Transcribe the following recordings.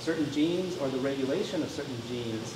certain genes or the regulation of certain genes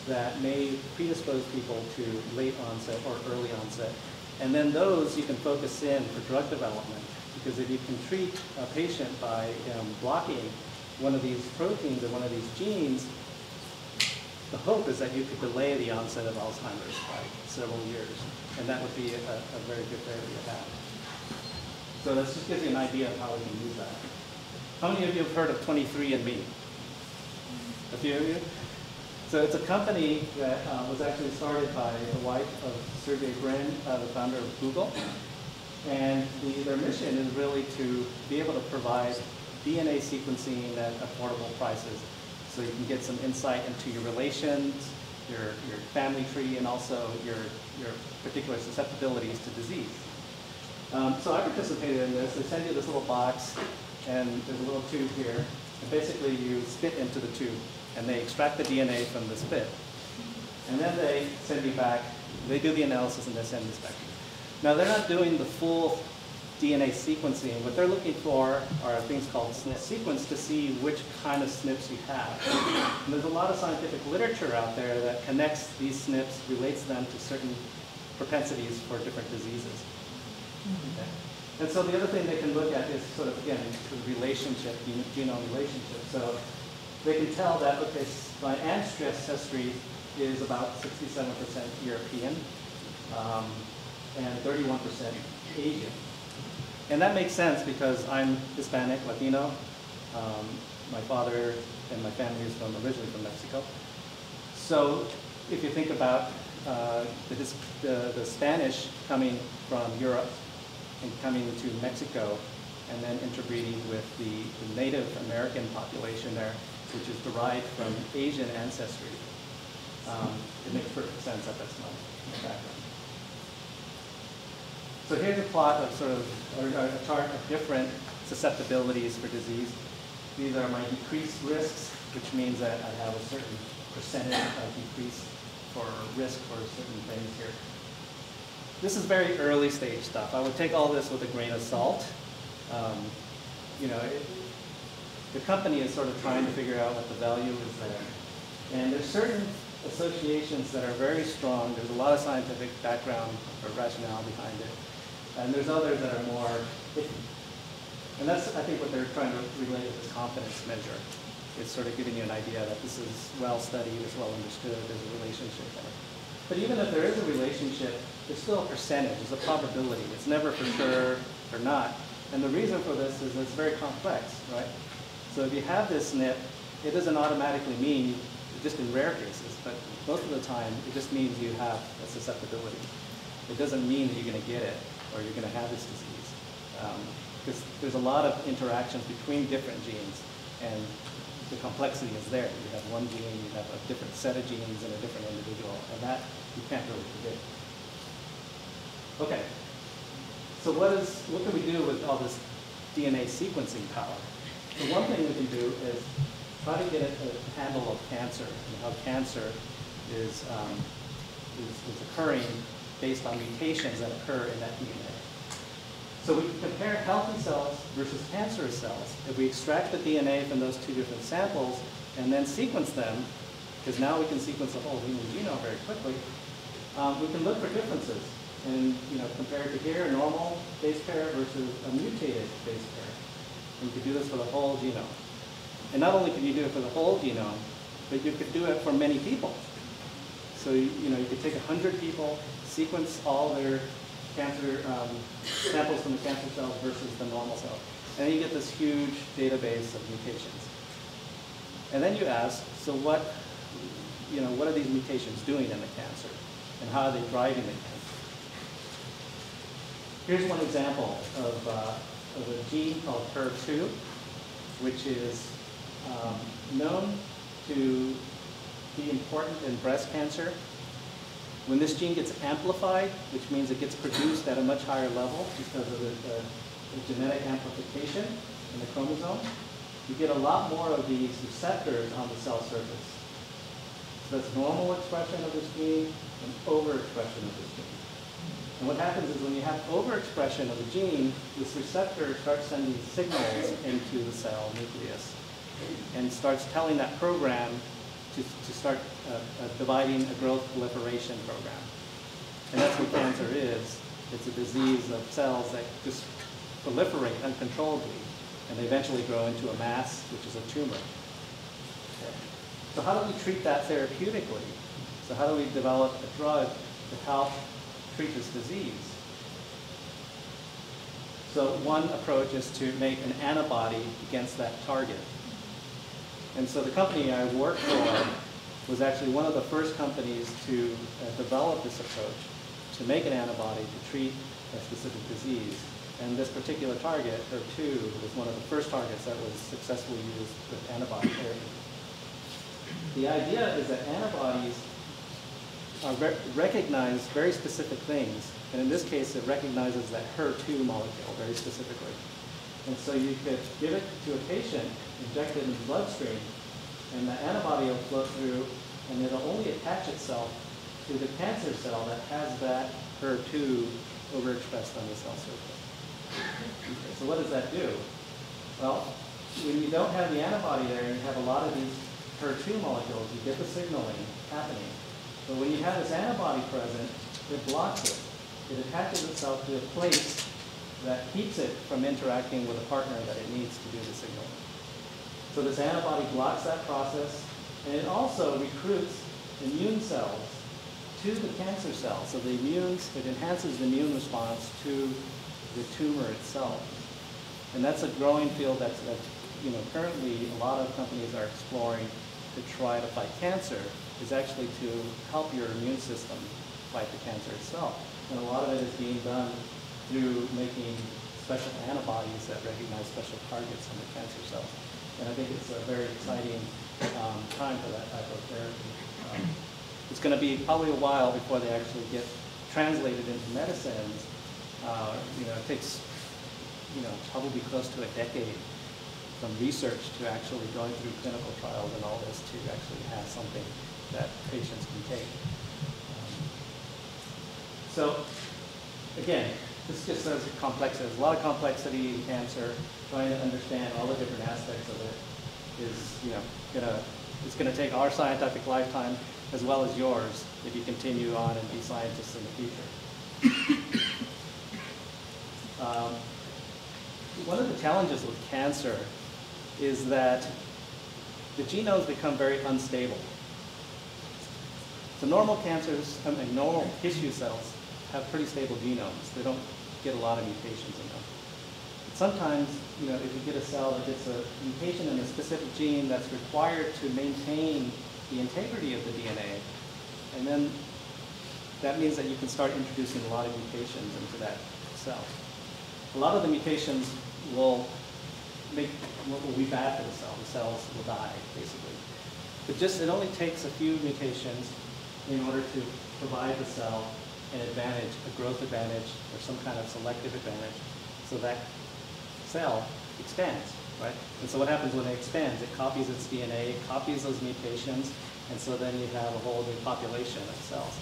that may predispose people to late onset or early onset. And then those you can focus in for drug development, because if you can treat a patient by blocking one of these proteins or one of these genes, the hope is that you could delay the onset of Alzheimer's by several years. And that would be a very good therapy to have. So this just gives you an idea of how we can use that. How many of you have heard of 23andMe? A few of you? So it's a company that was actually started by the wife of Sergey Brin, the founder of Google. And their mission is really to be able to provide DNA sequencing at affordable prices. So you can get some insight into your relations, your family tree, and also your particular susceptibilities to disease. So I participated in this. They send you this little box, and there's a little tube here. And basically you spit into the tube, and they extract the DNA from the spit. And then they send you back, they do the analysis, and they send this back. Now they're not doing the full DNA sequencing. What they're looking for are things called SNP sequence to see which kind of SNPs you have. And there's a lot of scientific literature out there that connects these SNPs, relates them to certain propensities for different diseases. Okay. And so the other thing they can look at is sort of, again, the relationship, genome relationship. So they can tell that, okay, my ancestry is about 67% European and 31% Asian. And that makes sense because I'm Hispanic, Latino. My father and my family is originally from Mexico. So if you think about the Spanish coming from Europe and coming to Mexico and then interbreeding with the Native American population there, which is derived from Asian ancestry, it makes perfect sense that that's my background. So here's a plot of or a chart of different susceptibilities for disease. These are my decreased risks, which means that I have a certain percentage of decrease for risk for certain things here. This is very early stage stuff. I would take all this with a grain of salt. The company is sort of trying to figure out what the value is there. And there's certain associations that are very strong. There's a lot of scientific background or rationale behind it. And there's others that are more iffy. And that's, I think, what they're trying to relate with this confidence measure. It's sort of giving you an idea that this is well studied, it's well understood, there's a relationship there. But even if there is a relationship, there's still a percentage, there's a probability. It's never for sure or not. And the reason for this is that it's very complex, right? So if you have this SNP, it doesn't automatically mean, just in rare cases, but most of the time, it just means you have a susceptibility. It doesn't mean that you're going to get it or you're going to have this disease. Because there's a lot of interactions between different genes, and the complexity is there. You have one gene, you have a different set of genes in a different individual, and that you can't really predict. Okay, so what can we do with all this DNA sequencing power? The one thing we can do is try to get a handle of cancer and how cancer is occurring based on mutations that occur in that DNA. So we can compare healthy cells versus cancerous cells. If we extract the DNA from those two different samples and then sequence them, because now we can sequence the whole human genome very quickly, we can look for differences and compare it to here, a normal base pair versus a mutated base pair. And you could do this for the whole genome. And not only can you do it for the whole genome, but you could do it for many people. So you could take 100 people, sequence all their cancer samples from the cancer cells versus the normal cells. And then you get this huge database of mutations. And then you ask, so what are these mutations doing in the cancer? And how are they driving the cancer? Here's one example of a gene called HER2, which is known to be important in breast cancer. When this gene gets amplified, which means it gets produced at a much higher level because of the genetic amplification in the chromosome, you get a lot more of these receptors on the cell surface. So that's normal expression of this gene and overexpression of this gene. And what happens is when you have overexpression of the gene, this receptor starts sending signals into the cell nucleus. and starts telling that program to start dividing a growth proliferation program. And that's what cancer is. It's a disease of cells that just proliferate uncontrollably, and they eventually grow into a mass, which is a tumor. Okay. So how do we treat that therapeutically? So how do we develop a drug to help treat this disease? So one approach is to make an antibody against that target. And so the company I worked for was actually one of the first companies to develop this approach to make an antibody to treat a specific disease. And this particular target, HER2, was one of the first targets that was successfully used with antibody therapy. The idea is that antibodies recognize very specific things. And in this case, it recognizes that HER2 molecule very specifically. And so you could give it to a patient, inject it in the bloodstream, and the antibody will flow through, and it'll only attach itself to the cancer cell that has that HER2 overexpressed on the cell surface. Okay, so what does that do? Well, when you don't have the antibody there and you have a lot of these HER2 molecules, you get the signaling happening. But when you have this antibody present, it blocks it. It attaches itself to a place that keeps it from interacting with a partner that it needs to do the signaling. So this antibody blocks that process, and it also recruits immune cells to the cancer cell. So it enhances the immune response to the tumor itself. And that's a growing field that currently a lot of companies are exploring to try to fight cancer, is actually to help your immune system fight the cancer itself. And a lot of it is being done through making special antibodies that recognize special targets on the cancer cells. And I think it's a very exciting time for that type of therapy. It's going to be probably a while before they actually get translated into medicines. It takes probably close to a decade from research to actually going through clinical trials and all this to actually have something that patients can take. So again, this just says complexity. There's a lot of complexity in cancer. Trying to understand all the different aspects of it is, it's going to take our scientific lifetime as well as yours if you continue on and be scientists in the future. One of the challenges with cancer is that the genomes become very unstable. So normal cancers, normal tissue cells have pretty stable genomes. They don't get a lot of mutations in them. But sometimes, if you get a cell that gets a mutation in a specific gene that's required to maintain the integrity of the DNA, and then that means that you can start introducing a lot of mutations into that cell. A lot of the mutations will be bad for the cell. The cells will die, basically. But it only takes a few mutations in order to provide the cell an advantage, a growth advantage, or some kind of selective advantage, so that cell expands, right? And so what happens when it expands? It copies its DNA, it copies those mutations, and so then you have a whole new population of cells.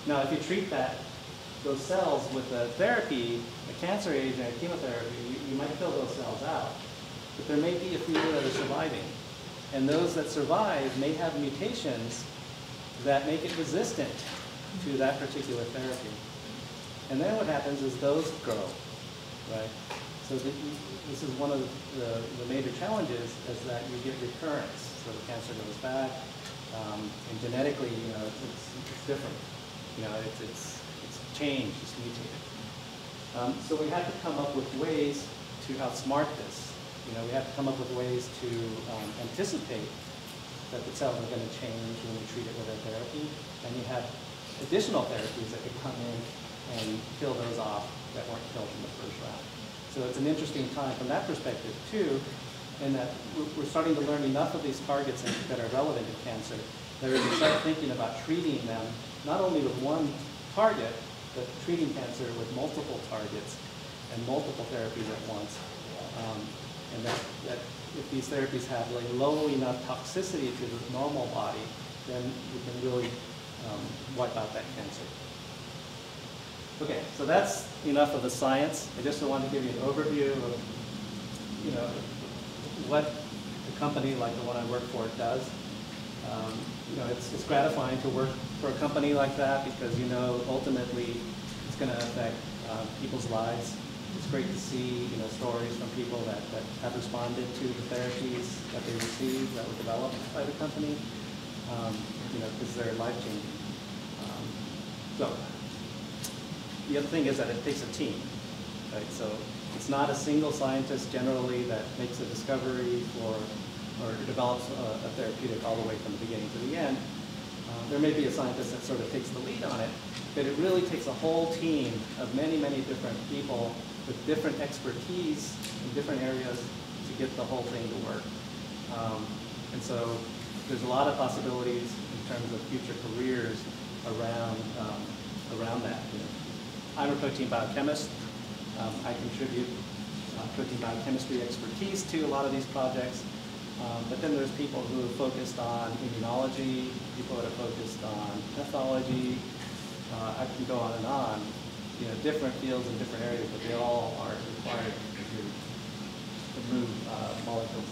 Now, if you treat those cells with a therapy, a cancer agent, a chemotherapy, you might kill those cells out. But there may be a few that are surviving. And those that survive may have mutations that make it resistant to that particular therapy. And then what happens is those grow, right? So this is one of the major challenges, is that you get recurrence. So the cancer goes back, and genetically, it's different. It's changed, it's mutated. So we have to come up with ways to outsmart this. We have to come up with ways to anticipate that the cells are going to change when we treat it with our therapy. And you have additional therapies that could come in and kill those off that weren't killed in the first round. So it's an interesting time from that perspective, too, in that we're starting to learn enough of these targets that are relevant to cancer that we can start thinking about treating them not only with one target, but treating cancer with multiple targets and multiple therapies at once. And that if these therapies have low enough toxicity to the normal body, then we can really wipe out that cancer. Okay, so that's enough of the science. I just want to give you an overview of, what company like the one I work for does. You know, it's gratifying to work for a company like that because you know ultimately it's going to affect people's lives. It's great to see, you know, stories from people that have responded to the therapies that they received that were developed by the company, you know, because they're life-changing. So the other thing is that it takes a team, right? So it's not a single scientist generally that makes a discovery or develops a therapeutic all the way from the beginning to the end. There may be a scientist that sort of takes the lead on it, but it really takes a whole team of many, many different people with different expertise in different areas to get the whole thing to work. And so there's a lot of possibilities in terms of future careers around that. You know, I'm a protein biochemist. I contribute protein biochemistry expertise to a lot of these projects. But then there's people who are focused on immunology, people that are focused on pathology. I can go on and on. You know, different fields in different areas, but they all are required to move molecules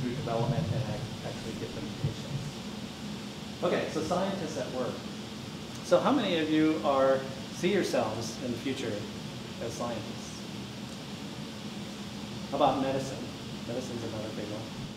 through development and actually get them to patients. Okay, so scientists at work. So how many of you see yourselves in the future as scientists? How about medicine? Medicine's another big one.